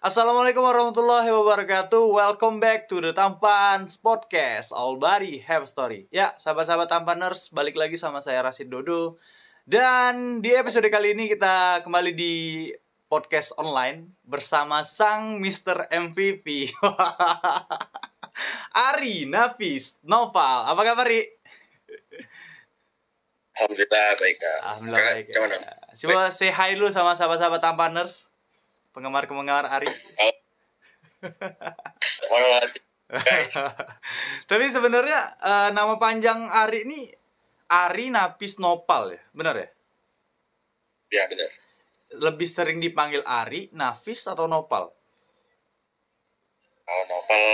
Assalamualaikum warahmatullahi wabarakatuh. Welcome back to the Tampans Podcast. All body have story. Ya, sahabat-sahabat Tampaners, balik lagi sama saya Rashid Dodo. Dan di episode kali ini kita kembali di podcast online bersama sang Mr. MVP. Ari Nafis Noval. Apa kabar, Ri? Alhamdulillah baik, Kak. Alhamdulillah baik. Gimana? Coba say hi dulu sama sahabat-sahabat Tampaners. Penggemar-penggemar Ari. Tapi sebenarnya nama panjang Ari ini Ari Nafis Nopal ya, benar ya? Ya benar. Lebih sering dipanggil Ari, Nafis atau Nopal? Kalau Novel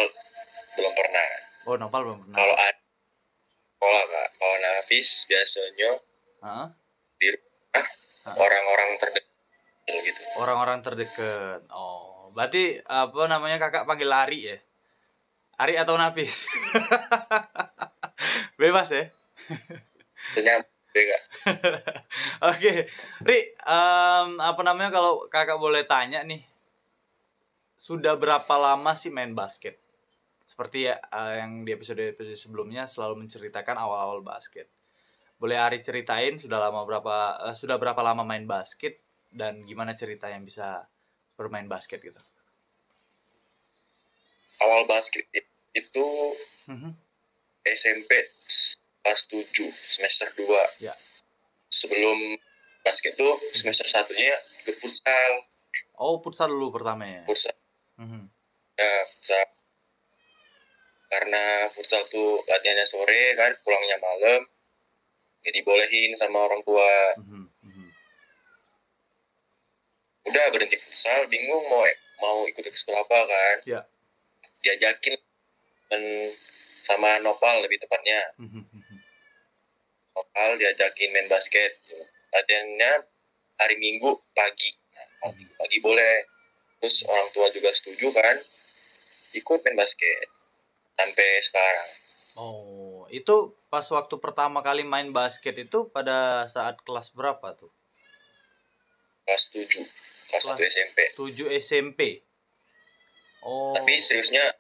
belum pernah. Oh, Nopal belum pernah. Kalau Ari, sekolah, Kak. Kalau Nafis biasanya di rumah orang-orang terdekat gitu. Orang-orang terdekat. Oh, berarti apa namanya kakak panggil Ari ya? Ari atau Nafis? Bebas ya? Beda. Oke, Ri, apa namanya kalau kakak boleh tanya nih, sudah berapa lama sih main basket? Seperti ya yang di episode sebelumnya selalu menceritakan awal-awal basket. Boleh Ari ceritain sudah berapa lama main basket dan gimana cerita yang bisa bermain basket gitu? Awal basket itu SMP kelas 7 semester 2. Ya. Sebelum basket tuh semester 1-nya ikut futsal. Oh, futsal dulu pertama ya? Futsal. Ya, futsal. Karena futsal tuh latihannya sore kan, pulangnya malam. Jadi bolehin sama orang tua. Udah berhenti futsal, bingung mau ikut ekskul apa kan? Ya. Diajakin sama Nopal lebih tepatnya. Nopal diajakin main basket. Latihannya hari Minggu pagi. Nah, pagi boleh. Terus orang tua juga setuju kan? Ikut main basket sampai sekarang. Oh, itu pas waktu pertama kali main basket itu pada saat kelas berapa tuh? Kelas 7. Kelas 1 SMP. 7 SMP. Oh. Tapi seriusnya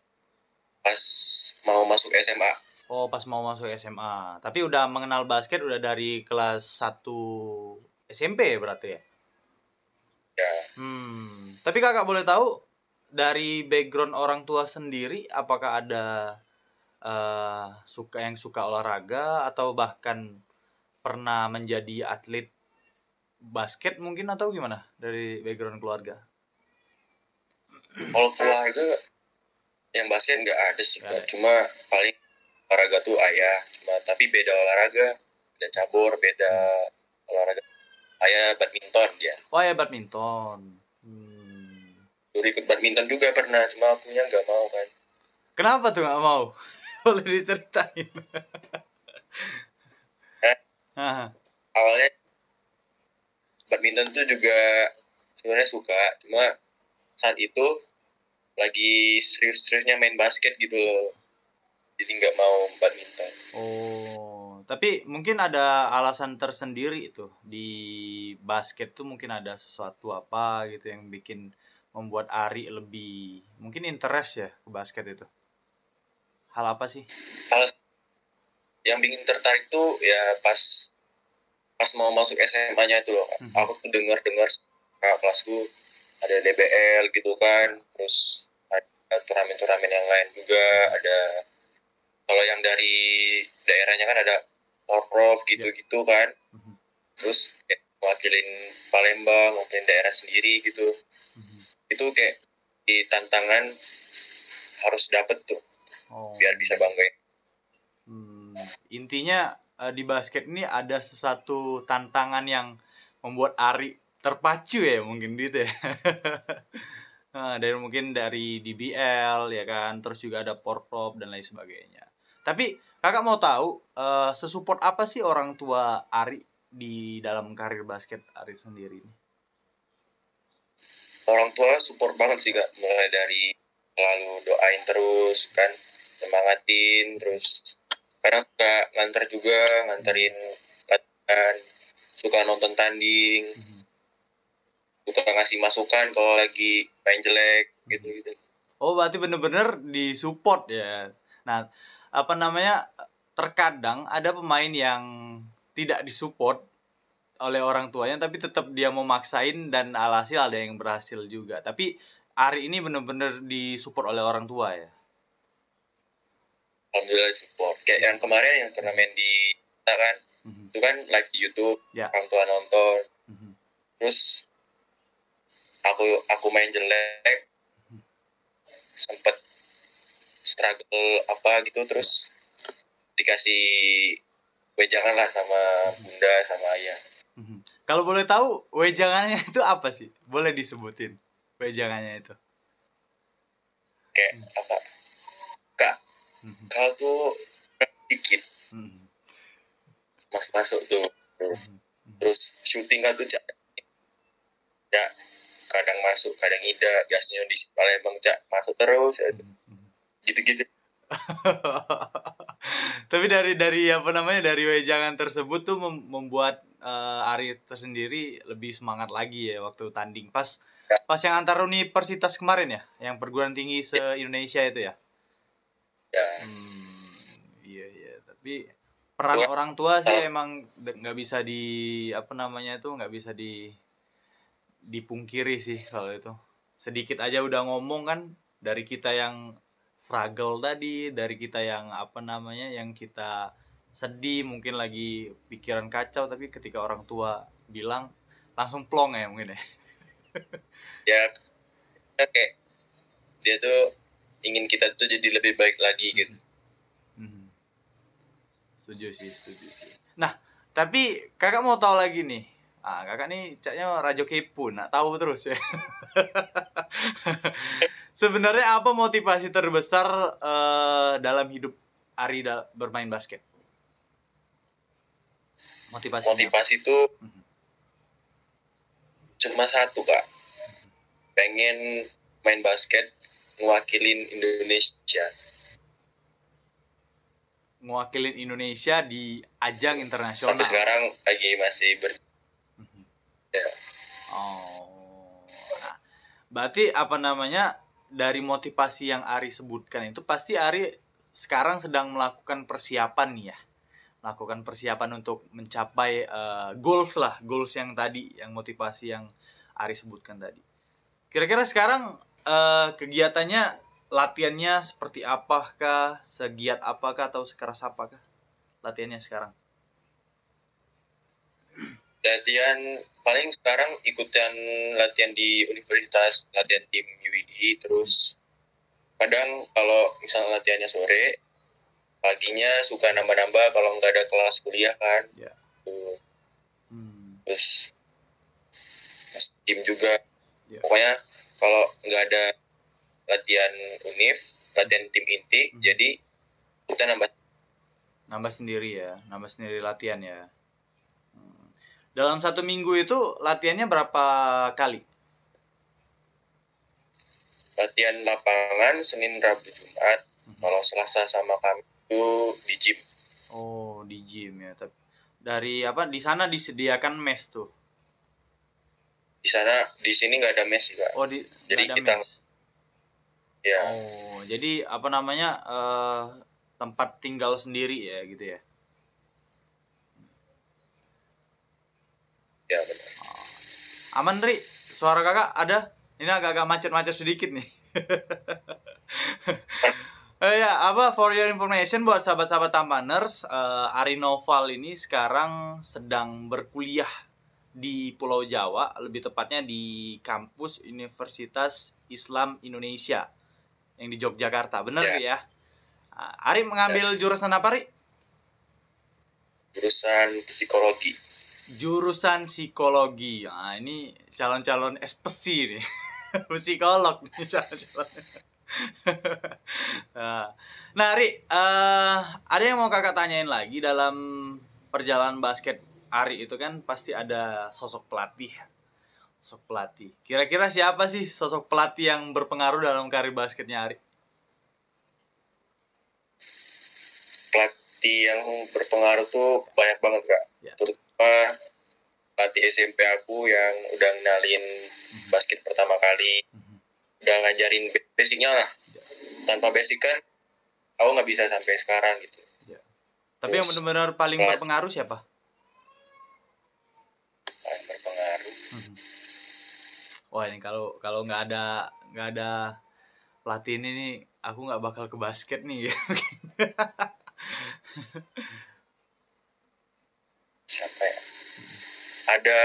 pas mau masuk SMA. Oh, pas mau masuk SMA. Tapi udah mengenal basket udah dari kelas 1 SMP berarti ya? Ya. Tapi kakak boleh tahu dari background orang tua sendiri apakah ada yang suka olahraga atau bahkan pernah menjadi atlet basket mungkin atau gimana dari background keluarga? Kalau keluarga yang basket nggak ada sih, Kak. Cuma paling olahraga tuh ayah. Tapi beda olahraga, beda cabur, beda olahraga. Ayah badminton dia. Oh ya badminton. Dulu ikut badminton juga pernah, cuma akunya nggak mau kan. Kenapa tuh nggak mau? Boleh diceritain. Awalnya badminton tuh juga sebenarnya suka, cuma saat itu lagi serius-seriusnya main basket gitu loh, jadi nggak mau badminton. Oh, tapi mungkin ada alasan tersendiri itu di basket tuh mungkin ada sesuatu apa gitu yang bikin membuat Ari lebih mungkin interest ya ke basket itu. Hal apa sih? Hal yang bikin tertarik tuh ya pas mau masuk SMA-nya itu loh. Aku tuh dengar kakak kelasku ada DBL gitu kan, terus ada turnamen-turnamen yang lain juga, ada kalau yang dari daerahnya kan ada Porprov gitu-gitu kan, terus wakilin Palembang, wakilin daerah sendiri gitu. Itu kayak di tantangan harus dapet tuh, biar bisa banggain. Intinya di basket ini ada sesuatu tantangan yang membuat Ari terpacu ya mungkin gitu ya. Mungkin dari DBL ya kan, terus juga ada Porprov dan lain sebagainya. Tapi kakak mau tahu sesupport apa sih orang tua Ari di dalam karir basket Ari sendiri ini? Orang tua support banget sih, Kak, mulai dari selalu doain terus kan, semangatin, terus kadang suka nganterin latihan, suka nonton tanding. suka ngasih masukan kalau lagi main jelek gitu. Oh, berarti bener-bener disupport ya. Nah, apa namanya, terkadang ada pemain yang tidak disupport oleh orang tuanya tapi tetap dia mau maksain dan alhasil ada yang berhasil juga. Tapi Ari ini bener-bener disupport oleh orang tua ya. Alhamdulillah support. Kayak yang kemarin yang turnamen di kita kan, itu kan live di YouTube, Ya. orang tua nonton. Terus aku main jelek, sempet struggle apa gitu, terus dikasih wejangan lah sama bunda sama ayah. Kalau boleh tahu wejangannya itu apa sih? Boleh disebutin wejangannya itu? Kayak apa? Kak, kau tuh dikit masuk tuh. Terus syuting kan tuh ya kadang masuk kadang tidak, gasnya di Palembang masuk terus gitu. Tapi dari apa namanya, dari wejangan tersebut tuh membuat Ari tersendiri lebih semangat lagi ya waktu tanding pas yang antar universitas kemarin ya, yang perguruan tinggi se-Indonesia itu ya. Ya. Iya, tapi peran orang tua sih emang nggak bisa apa namanya itu nggak bisa dipungkiri sih kalau itu. Sedikit aja udah ngomong kan, dari kita yang struggle tadi, dari kita yang apa namanya, yang kita sedih mungkin lagi pikiran kacau, tapi ketika orang tua bilang langsung plong ya mungkin ya. Ya kayak dia tuh ingin kita tuh jadi lebih baik lagi gitu. Setuju sih. Nah, tapi kakak mau tahu lagi nih. Kakak nih caknya rajo kepo, nak tahu terus ya. Sebenarnya apa motivasi terbesar dalam hidup Ari bermain basket? Motivasi itu cuma satu, Kak. Pengen main basket ngewakilin Indonesia. Ngewakilin Indonesia di ajang internasional. Sampai sekarang lagi masih ya. Nah, berarti apa namanya, dari motivasi yang Ari sebutkan itu pasti Ari sekarang sedang melakukan persiapan nih ya. Melakukan persiapan untuk mencapai goals yang tadi, yang motivasi yang Ari sebutkan tadi. Kira-kira sekarang kegiatannya, latihannya seperti apakah, segiat apakah atau sekeras apakah latihannya sekarang? Latihan paling sekarang ikutan latihan di universitas, latihan tim UID, terus kadang kalau misalnya latihannya sore, paginya suka nambah-nambah kalau nggak ada kelas kuliah kan. Ya. Terus tim juga. Ya. Pokoknya kalau nggak ada latihan univ, latihan tim inti, jadi kita nambah sendiri ya, nambah sendiri latihan ya. Dalam 1 minggu itu latihannya berapa kali? Latihan lapangan Senin, Rabu, Jumat. Kalau Selasa sama Kamis itu di gym. Oh, di gym ya. Dari apa? Di sana disediakan mes tuh. Di sini nggak ada mes sih, Kak. Oh, jadi kita mes. Ya. Oh, jadi apa namanya, tempat tinggal sendiri ya gitu ya? Ya benar. Aman, Ri? Suara kakak ada? Ini agak-agak macet-macet sedikit nih. Ya, for your information buat sahabat-sahabat Tampaners, Ari Noval ini sekarang sedang berkuliah di Pulau Jawa, lebih tepatnya di kampus Universitas Islam Indonesia yang di Yogyakarta. Bener ya? Ari mengambil jurusan apa, Ri? Jurusan psikologi. Jurusan psikologi. Nah, ini calon-calon espesi nih. Psikolog nih calon-calon. Nah, Ari, ada yang mau kakak tanyain lagi dalam perjalanan basket Ari itu kan pasti ada sosok pelatih. Kira-kira siapa sih sosok pelatih yang berpengaruh dalam karir basketnya Ari? Pelatih yang berpengaruh tuh banyak banget, Kak. Ya. Terutama pelatih SMP aku yang udah ngenalin basket pertama kali, udah ngajarin basicnya lah. Tanpa basic kan aku nggak bisa sampai sekarang gitu. Tapi yang benar-benar paling berpengaruh siapa? Paling berpengaruh. Wah, ini kalau nggak ada pelatih ini nih, aku nggak bakal ke basket nih. Siapa ya? Ada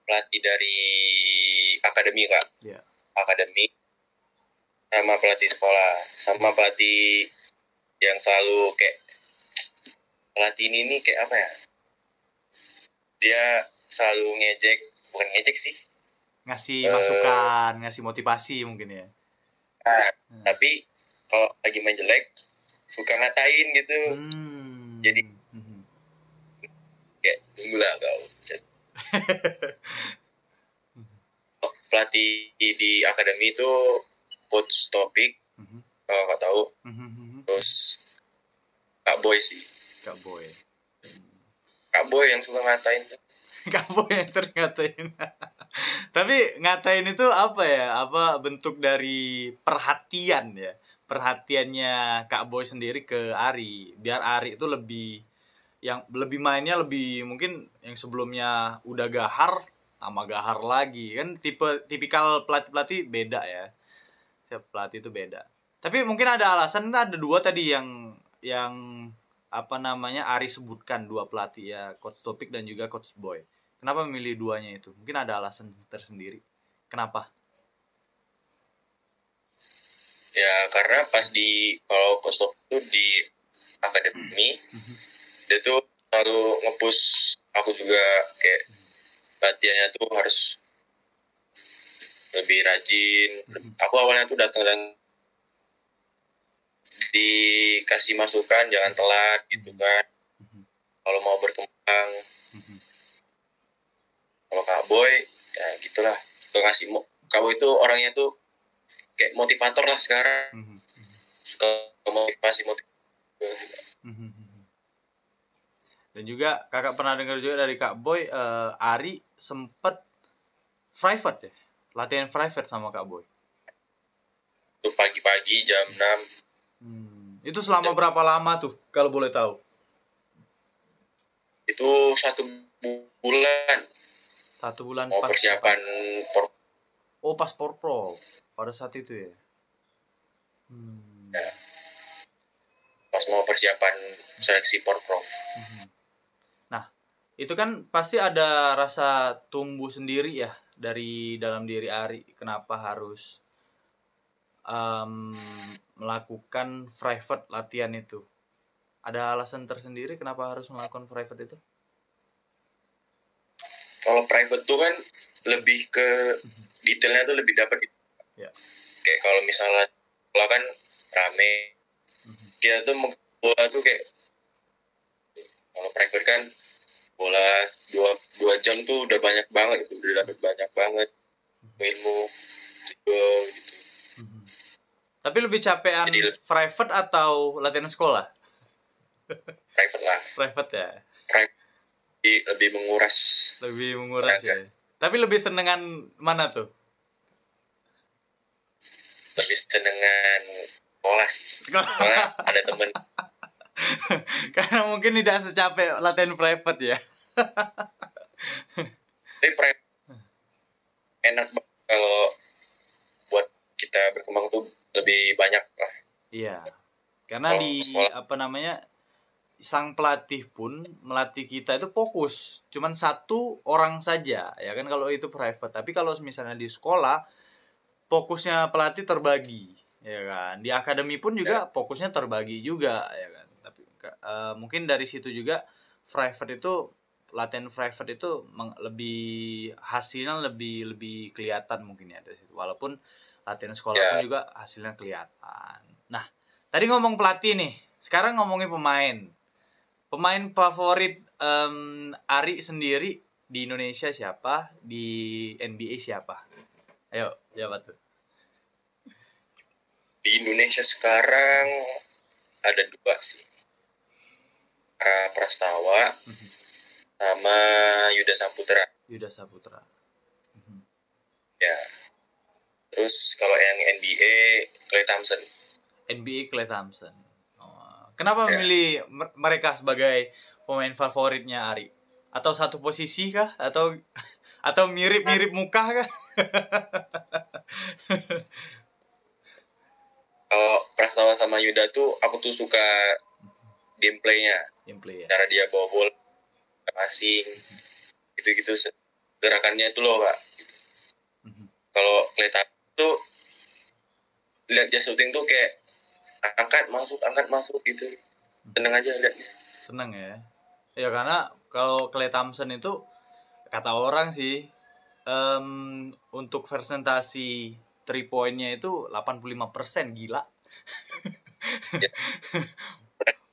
pelatih dari akademi kak, akademi, sama pelatih sekolah, sama pelatih yang selalu kayak pelatih ini nih kayak apa ya? Dia selalu bukan ngejek sih, ngasih masukan, ngasih motivasi mungkin ya. Tapi kalau lagi main jelek suka ngatain gitu. Jadi kayak tunggulah kau. Pelatih di akademi itu coach Topik, kalau nggak tahu. Terus Kak Boy sih. Kak Boy yang suka ngatain tuh. Kak Boy yang sering ngatain. Tapi ngatain itu apa ya? Apa bentuk dari perhatian ya? Perhatiannya Kak Boy sendiri ke Ari, biar Ari itu lebih mainnya lebih mungkin yang sebelumnya udah gahar sama gahar lagi kan, tipikal pelatih beda ya, setiap pelatih itu beda. Tapi mungkin ada alasan, ada dua tadi yang apa namanya Ari sebutkan, dua pelatih ya, Coach Topik dan juga Coach Boy. Kenapa memilih duanya itu? Mungkin ada alasan tersendiri. Kenapa? Ya karena pas kalau Coach Topik itu di akademi, dia tuh selalu nge-push aku juga kayak latihannya tuh harus lebih rajin. Aku awalnya tuh datang dan dikasih masukan jangan telat gitu kan. Kalau mau berkembang. Kalau Kak Boy ya gitulah. Kak Boy itu orangnya tuh kayak motivator lah sekarang. Suka motivasi. Dan juga kakak pernah dengar juga dari Kak Boy, Ari sempet private ya, latihan private sama Kak Boy. Itu pagi-pagi jam 6. Itu selama berapa lama tuh kalau boleh tahu? Itu 1 bulan. 1 bulan mau persiapan pas Porpro pada saat itu ya. Ya. Pas mau persiapan seleksi Porpro. Nah, itu kan pasti ada rasa tumbuh sendiri ya dari dalam diri Ari. Kenapa harus melakukan private latihan itu? Ada alasan tersendiri kenapa harus melakukan private itu? Kalau private tuh kan lebih ke detailnya tuh lebih dapat. Ya. Kayak kalau misalnya sekolah kan rame, kita tuh bola tuh kayak kalau private kan bola 2 jam tuh udah banyak banget, udah dapat banyak banget ilmu juga gitu. Tapi lebih capean private atau latihan sekolah? Private lah. Private ya. Private lebih menguras. Ya. Tapi lebih senengan mana tuh? Lebih senengan sekolah sih. Sekolah ada temen. Karena mungkin tidak secapek latihan private ya. Tapi private enak banget kalau buat kita berkembang tuh lebih banyak lah. Iya. Karena sang pelatih pun melatih kita itu fokus cuman satu orang saja ya kan kalau itu private. Tapi kalau misalnya di sekolah fokusnya pelatih terbagi ya kan. Di akademi pun juga fokusnya terbagi juga ya kan. Tapi mungkin dari situ juga latihan private itu hasilnya lebih kelihatan mungkin ya dari situ. Walaupun latihan sekolah pun juga hasilnya kelihatan. Nah, tadi ngomong pelatih nih, sekarang ngomongin pemain. Pemain favorit Ari sendiri di Indonesia siapa? Di NBA siapa? Ayo, siapa tuh? Di Indonesia sekarang ada 2 sih. Prastawa sama Yuda Saputra. Yuda Saputra. Ya. Terus kalau yang NBA Klay Thompson. NBA Klay Thompson. Oh. Kenapa Ya. memilih mereka sebagai pemain favoritnya Ari? Atau satu posisi kah? Atau mirip-mirip muka kah? Kalau Prastawa sama Yuda tuh aku tuh suka gameplaynya. Gameplay ya. Cara dia bawa bola, passing, gitu-gitu gerakannya itu loh Kak. Gitu. Kalau Klay Thompson tuh lihat dia syuting tuh kayak angkat masuk gitu. Seneng aja liatnya. Seneng ya. Ya karena kalau Klay Thompson itu kata orang sih untuk presentasi 3 point-nya itu 85%, gila. Ya.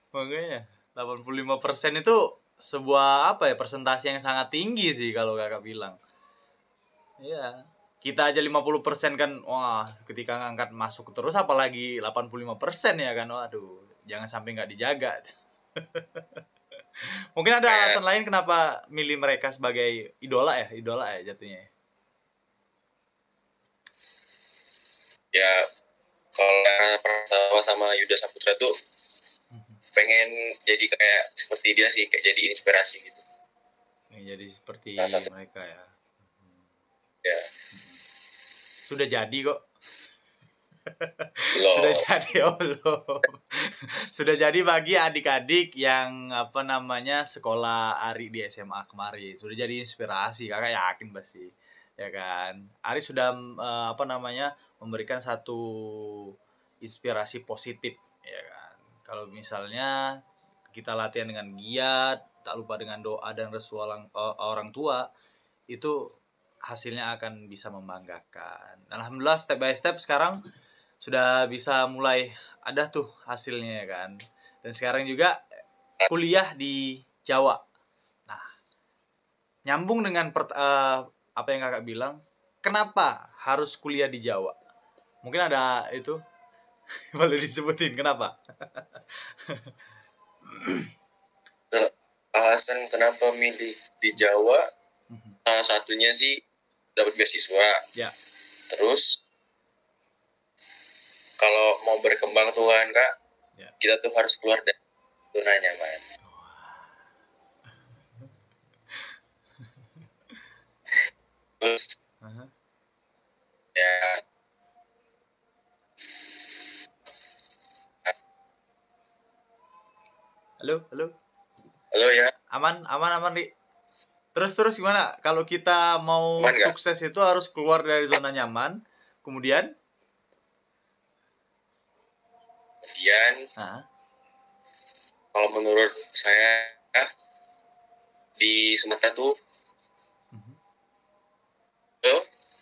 Makanya 85% itu sebuah apa ya, persentase yang sangat tinggi sih kalau kakak bilang. Iya. Kita aja 50% kan, wah ketika ngangkat masuk terus apalagi 85% ya kan, waduh jangan sampai nggak dijaga. Mungkin ada alasan lain kenapa milih mereka sebagai idola ya jatuhnya. Ya kalau Prastawa sama Yuda Saputra tuh pengen jadi kayak seperti dia sih, kayak jadi inspirasi gitu. Jadi seperti mereka ya. Ya. Sudah jadi kok. Loh. Sudah jadi belum. Sudah jadi bagi adik-adik yang sekolah Ari di SMA kemarin. Sudah jadi inspirasi, kakak yakin pasti. Ya kan. Ari sudah memberikan satu inspirasi positif, ya kan. Kalau misalnya kita latihan dengan giat, tak lupa dengan doa dan restu orang tua, itu hasilnya akan bisa membanggakan. Alhamdulillah step by step sekarang sudah bisa mulai ada tuh hasilnya ya kan. Dan sekarang juga kuliah di Jawa. Nah, nyambung dengan apa yang kakak bilang, kenapa harus kuliah di Jawa? Mungkin ada itu boleh disebutin kenapa? Alasan kenapa milih di Jawa, salah satunya sih dapat beasiswa. Ya. Terus kalau mau berkembang tuh kan Kak, ya, kita tuh harus keluar dari zona nyaman. Terus ya halo ya, aman Ri. Terus gimana kalau kita mau sukses itu harus keluar dari zona nyaman, kemudian kalau menurut saya di Sumatera tuh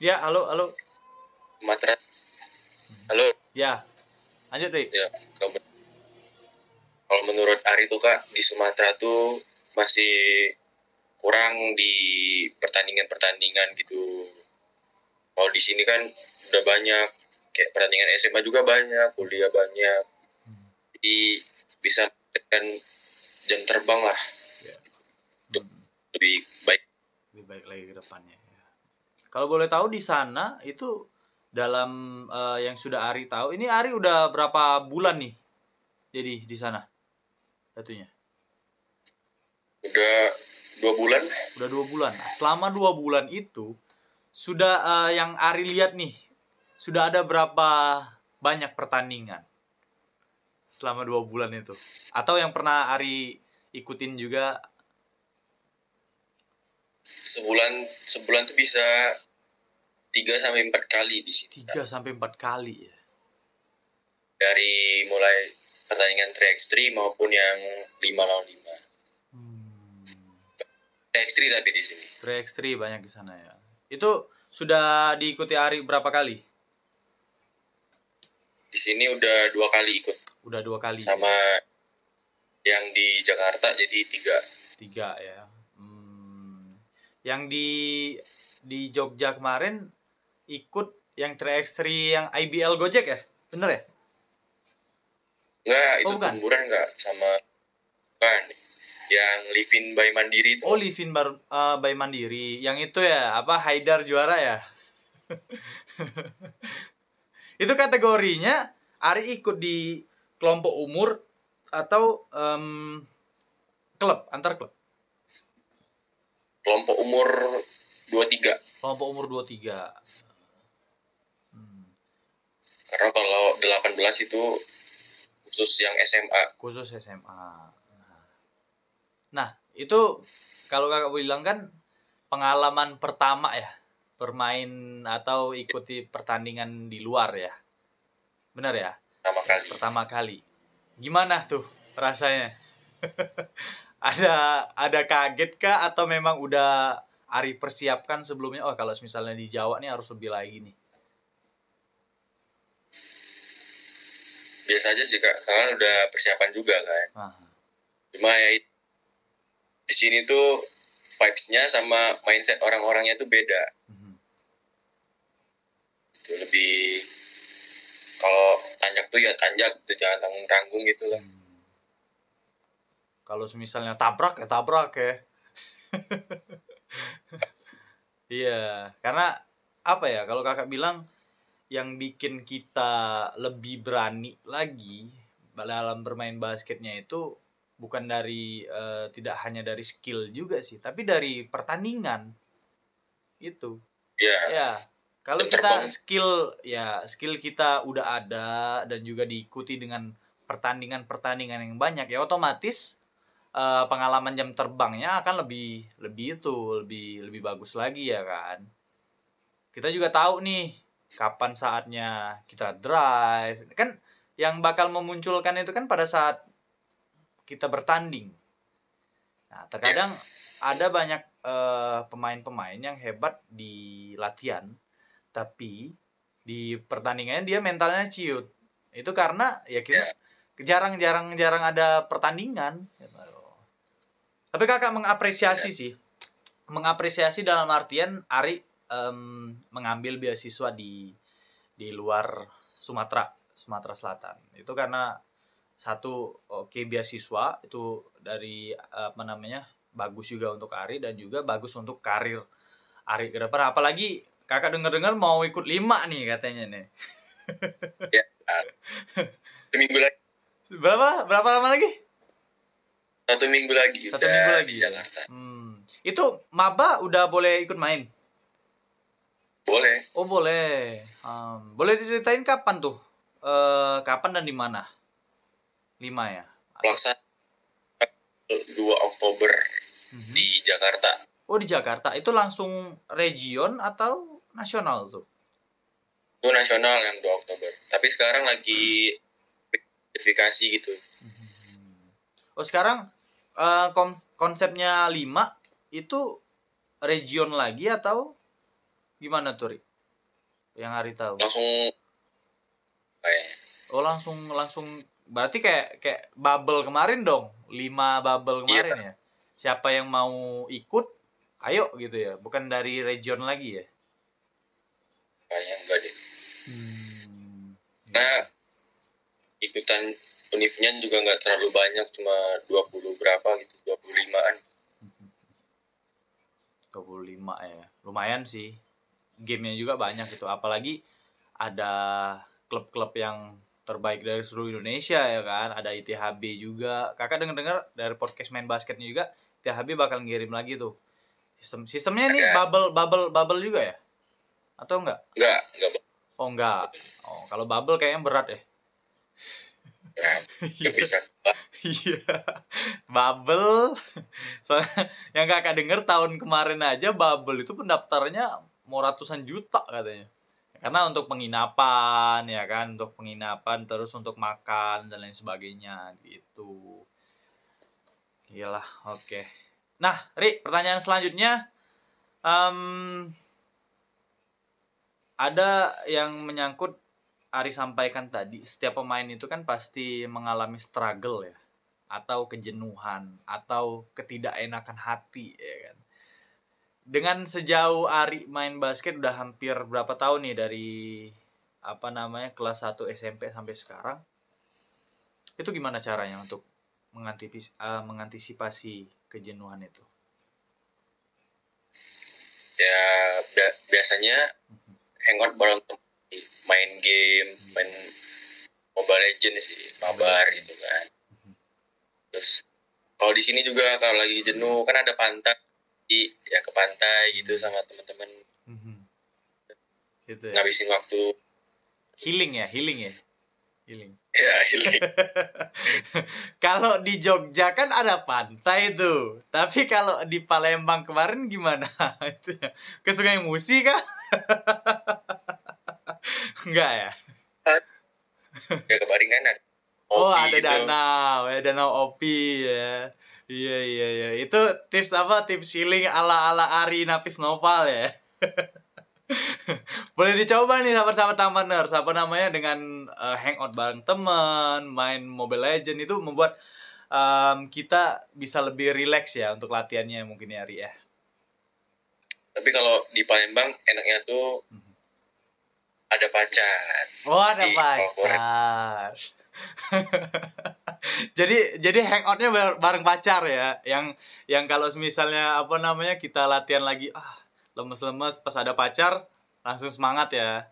halo Sumatera halo ya lanjut Ri. Ya, kalau menurut Ari tuh Kak, di Sumatera tuh masih kurang di pertandingan gitu. Kalau di sini kan udah banyak, kayak pertandingan SMA juga banyak, kuliah banyak. Jadi bisa mendapatkan jam terbang lah. Ya. Untuk lebih baik lagi ke depannya. Ya. Kalau boleh tahu di sana itu dalam yang sudah Ari tahu, ini Ari udah berapa bulan nih jadi di sana satunya? Udah 2 bulan. Udah 2 bulan. Nah, selama 2 bulan itu sudah yang Ari lihat nih, sudah ada berapa banyak pertandingan selama 2 bulan itu? Atau yang pernah Ari ikutin juga? Sebulan tuh bisa 3-4 kali di sini. 3-4 kali ya. Dari mulai pertandingan 3x3 maupun yang 5-5. 3x3 tapi di sini. 3x3 banyak di sana ya. Itu sudah diikuti Ari berapa kali? Di sini udah 2 kali ikut. Udah 2 kali. Sama ya? Yang di Jakarta jadi 3. 3 ya. Yang di Jogja kemarin ikut yang 3x3 yang IBL Gojek ya? Bener ya? Enggak, itu bukan. Temburan enggak sama bukan. yang Livin by Mandiri itu. Oh, Livin by Mandiri. Yang itu ya, apa Haidar juara ya? Itu kategorinya Ari ikut di kelompok umur atau klub, antar klub? Kelompok umur 23. Kelompok umur 23. Karena kalau 18 itu khusus yang SMA. Khusus SMA. Nah, itu kalau kakak bilang kan pengalaman pertama ya, bermain atau ikuti pertandingan di luar ya. Benar ya? Pertama kali. Gimana tuh rasanya? ada kaget kah atau memang udah Ari persiapkan sebelumnya? Oh, kalau misalnya di Jawa nih harus lebih lagi nih. Biasa aja sih Kak, karena udah persiapan juga kan. Cuma ya di sini tuh vibes-nya sama mindset orang-orangnya tuh beda. Itu lebih kalau tanjak tuh ya tanjak, gitu, jangan tanggung-tanggung gitu lah. Kalau misalnya tabrak ya. Iya, karena apa ya? Kalau kakak bilang yang bikin kita lebih berani lagi dalam bermain basketnya itu bukan dari tidak hanya dari skill juga sih, tapi dari pertandingan itu. Ya, kalau kita skill kita udah ada dan juga diikuti dengan pertandingan yang banyak, ya otomatis pengalaman jam terbangnya akan lebih bagus lagi ya kan. Kita juga tahu nih kapan saatnya kita drive. Kan yang bakal memunculkan itu kan pada saat kita bertanding. Nah, terkadang ada banyak pemain-pemain yang hebat di latihan, tapi di pertandingannya dia mentalnya ciut. Itu karena ya kita jarang ada pertandingan. Tapi kakak mengapresiasi sih. Mengapresiasi dalam artian Ari mengambil beasiswa di luar Sumatera Selatan. Itu karena satu beasiswa itu dari bagus juga untuk Ari dan juga bagus untuk karir Ari ke depan. Apalagi kakak dengar mau ikut 5 nih katanya nih. Ya. Seminggu lagi. Berapa lama lagi? 1 minggu lagi. 1 minggu lagi di Jakarta. Itu maba udah boleh ikut main? Boleh. Oh boleh. Boleh diceritain kapan tuh? Kapan dan di mana? 5 ya? Pelaksanaan 2 Oktober di Jakarta. Oh di Jakarta. Itu langsung region atau nasional tuh? Itu nasional yang 2 Oktober. Tapi sekarang lagi verifikasi gitu. Oh sekarang konsepnya 5 itu region lagi atau gimana tuh, Ri? Yang Ari tahu. Langsung berarti kayak bubble kemarin dong. 5 bubble kemarin ya. Siapa yang mau ikut, ayo gitu ya. Bukan dari region lagi ya. Kayaknya enggak deh. Nah, ikutan univnya juga nggak terlalu banyak, cuma 20 berapa gitu, 25-an. 25 ya. Lumayan sih. Gamenya juga banyak gitu. Apalagi ada klub-klub yang terbaik dari seluruh Indonesia ya kan. Ada ITHB juga. Kakak dengar dari podcast main basketnya juga, ITHB bakal ngirim lagi tuh. Sistemnya nih bubble juga ya? Atau enggak? Enggak. Oh enggak. Oh, kalau bubble kayaknya berat ya. Bisa. Iya. Bubble. Soalnya yang kakak denger tahun kemarin aja bubble itu pendaftarnya mau ratusan juta katanya. Karena untuk penginapan ya kan, untuk penginapan terus untuk makan dan lain sebagainya gitu. Iyalah, oke. Nah, Ri, pertanyaan selanjutnya ada yang menyangkut Ari sampaikan tadi, setiap pemain itu kan pasti mengalami struggle ya, atau kejenuhan, atau ketidakenakan hati ya kan. Dengan sejauh Ari main basket udah hampir berapa tahun nih dari kelas 1 SMP sampai sekarang, itu gimana caranya untuk mengantisipasi kejenuhan itu? Ya biasanya hangout bareng temen, main game, main Mobile Legends sih, mabar gitu kan. Terus kalau di sini juga kalau lagi jenuh kan ada pantai, ya ke pantai gitu sama teman-teman. Gitu ya. Ngabisin waktu. Healing ya. Ya, healing. Kalau di Jogja kan ada pantai tuh. Tapi kalau di Palembang kemarin gimana? Itu ke Sungai Musi kah? Enggak ya? Ya kebaringan ada. Oh, Opi ada gitu. danau Opi ya. Iya. Itu tips apa? Tips healing ala Ari Nafis Noval ya. Boleh dicoba nih sahabat-sahabat Tamaners, apa namanya, dengan hangout bareng teman, main Mobile Legend itu membuat kita bisa lebih rileks ya untuk latihannya mungkin ya, Ri ya. Tapi kalau di Palembang enaknya tuh ada pacar. Oh, ada pacar. jadi hangoutnya bareng pacar ya, yang kalau misalnya apa namanya kita latihan lagi lemes-lemes, pas ada pacar langsung semangat ya.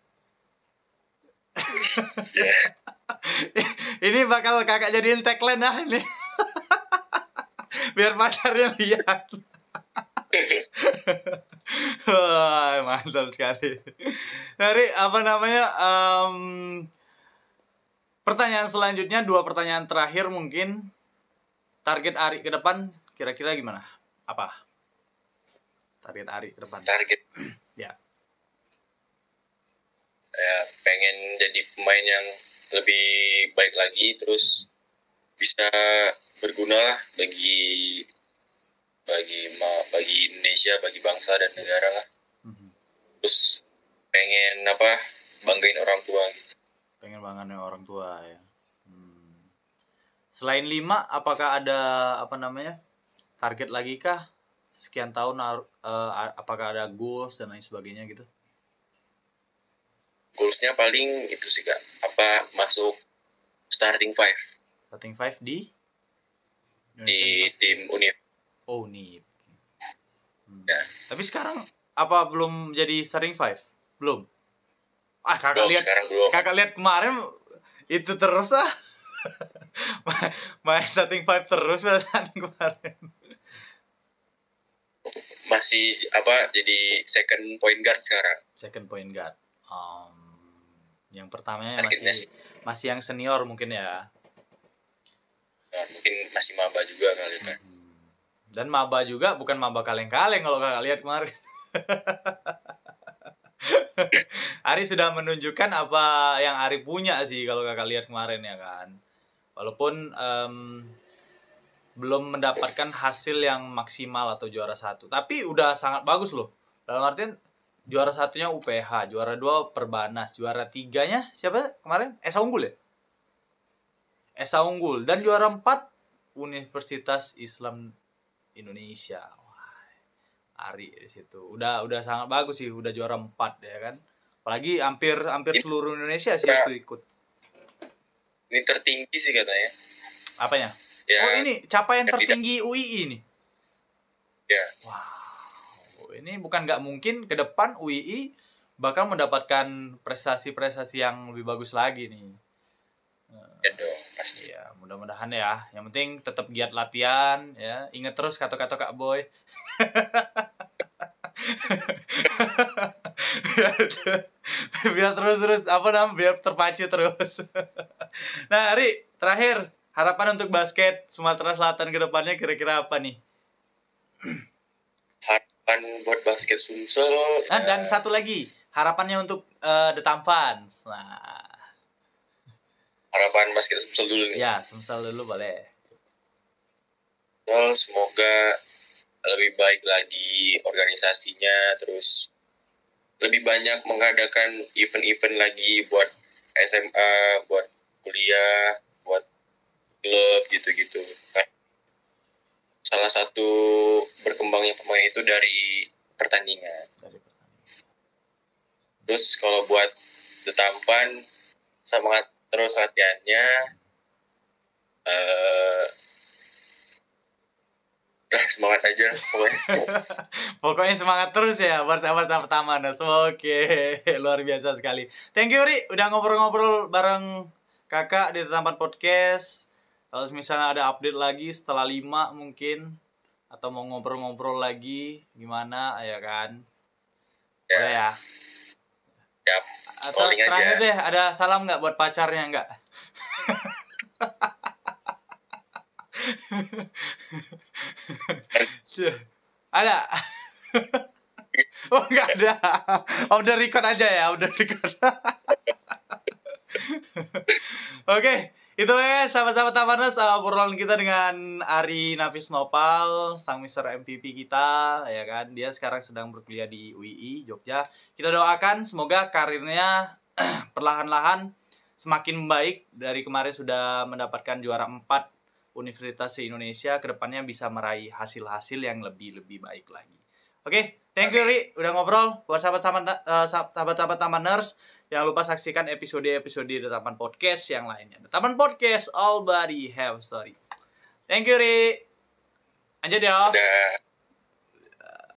Ini bakal kakak jadiin tagline ini. Biar pacarnya lihat. Wah, mantap sekali. Dari apa namanya, pertanyaan selanjutnya, 2 pertanyaan terakhir mungkin. Target Ari ke depan kira-kira gimana? Apa target Ari ke depan? Target Ya. Ya pengen jadi pemain yang lebih baik lagi, terus bisa berguna lah bagi Indonesia, bagi bangsa dan negara lah. Terus pengen banggain orang tua gitu. Pengen banggain orang tua ya. Selain 5, apakah ada apa namanya target lagi kah? Sekian tahun apakah ada goals dan lain sebagainya gitu? Goalsnya paling itu sih Kak, masuk starting 5. Starting 5 di tim UNIF. Oh, UNIF. Ya. Tapi sekarang apa belum jadi starting 5? Belum. Kakak lihat kemarin itu terus main starting 5 terus kemarin. Masih jadi second point guard sekarang. Second point guard. Yang pertamanya masih yang senior mungkin ya. Mungkin masih maba juga kali kan. Dan maba juga bukan maba kaleng-kaleng kalau kakak lihat kemarin. Ari sudah menunjukkan apa yang Ari punya sih kalau kakak lihat kemarin ya kan. Walaupun belum mendapatkan hasil yang maksimal atau juara 1, tapi udah sangat bagus loh. Dalam artian juara 1-nya UPH, juara 2 Perbanas, juara 3-nya siapa kemarin? Esa Unggul ya? Esa Unggul, dan juara 4 Universitas Islam Indonesia. Wah, Ari di situ. Udah sangat bagus sih, udah juara 4 ya kan. Apalagi hampir seluruh Indonesia sih ikut. Ini tertinggi sih katanya. Apanya? Ya, oh, ini capaian tertinggi UII nih. Ya. Wow, ini bukan nggak mungkin ke depan UII bakal mendapatkan prestasi-prestasi yang lebih bagus lagi nih. Ya dong, pasti. Ya, mudah-mudahan ya. Yang penting tetap giat latihan ya. Ingat terus kata-kata Kak Boy. biar terus biar terpacu terus. Nah, Ari, terakhir, harapan untuk basket Sumatera Selatan ke depannya kira-kira apa nih? Harapan buat basket Sumsel. Dan satu lagi, harapannya untuk The Tamfans. Nah, harapan basket Sumsel dulu nih. Ya, Sumsel dulu boleh. Semoga lebih baik lagi organisasinya, terus lebih banyak mengadakan event-event lagi buat SMA, buat kuliah, buat klub gitu-gitu. Salah satu berkembangnya pemain itu dari pertandingan. Terus kalau buat The Tampan, semangat terus latihannya, semangat aja pokoknya. Pokoknya semangat terus ya buat sahabat-sahabat Tamaners. Oke, luar biasa sekali. Thank you Ri, udah ngobrol-ngobrol bareng kakak di Tetapan Podcast. Kalau misalnya ada update lagi setelah 5 mungkin, atau mau ngobrol-ngobrol lagi gimana ya kan? Ya. Boleh ya? Ya, Atau scrolling terakhir aja. deh, ada salam nggak buat pacarnya nggak? Ada? Oh nggak ada. Udah record aja ya, udah record. Oke, itu ya sahabat-sahabat Tamaners, obrolan kita dengan Ari Nafis Nopal, sang Mister MVP kita, ya kan. Dia sekarang sedang berkuliah di UII Jogja. Kita doakan semoga karirnya perlahan-lahan semakin baik. Dari kemarin sudah mendapatkan juara 4 Universitas Indonesia, kedepannya bisa meraih hasil-hasil yang lebih baik lagi. Oke, thank you Ri, udah ngobrol. Buat sahabat-sahabat Tamaners, jangan lupa saksikan episode-episode The Taman Podcast yang lainnya. The Taman Podcast, all body have story. Thank you Ri. Lanjut ya. Udah.